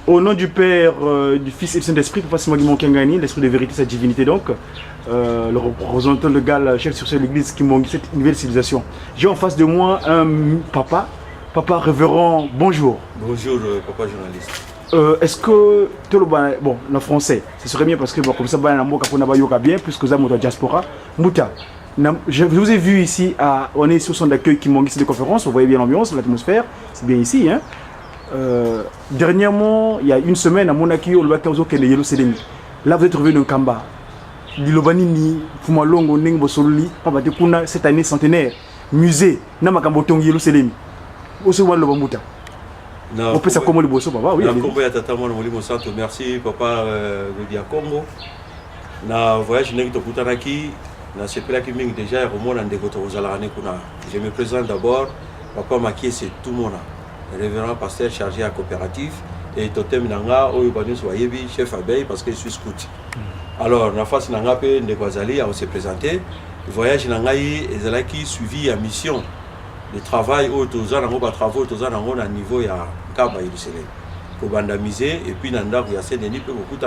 Au nom du Père, du Fils et du Saint-Esprit, Papa Simon Kengani, l'Esprit de vérité, sa divinité donc, le représentant légal, chef sur l'église qui montre cette nouvelle civilisation. J'ai en face de moi un papa, papa révérend, bonjour. Bonjour, papa journaliste. Est-ce que, bon, en français, ce serait bien parce que bon, comme ça, bien, puisque vous avez diaspora. Mouta, je vous ai vu ici, on est sur son d'accueil qui manque ici de conférence, vous voyez bien l'ambiance, l'atmosphère, c'est bien ici. Hein? Dernièrement, il y a une semaine, à Monaki, on va Yellow Seleni. Là, vous êtes revenu dans Kamba. Lilobanini, Fumalongo, Nengbo Sololi, cette année centenaire, musée, Namakambotong Yellow Seleni. Aussi, on va le Bambuta. On peut savoir comment le bosso, papa. Oui, merci, papa, le Diakombo. Na voyage Nengto Kutanaki, na sepela qui ming déjà, Romo Nandegoto Ozalarane Kuna. Je me présente d'abord, papa Makie, c'est tout mon nom. Révérend pasteur chargé à coopérative et Totem Nanga, Oyubanu Soyebi, chef abeille parce que je suis scout. Alors, na face Nanga Pe Ndekwazali, on s'est présenté. Voyage Nangaï, Ezalaki suivi à mission. Le travail autour de travaux autour à niveau ya Kaba Yerusalem. Pour bandamiser et puis Nanda, il y a ces dénis, beaucoup de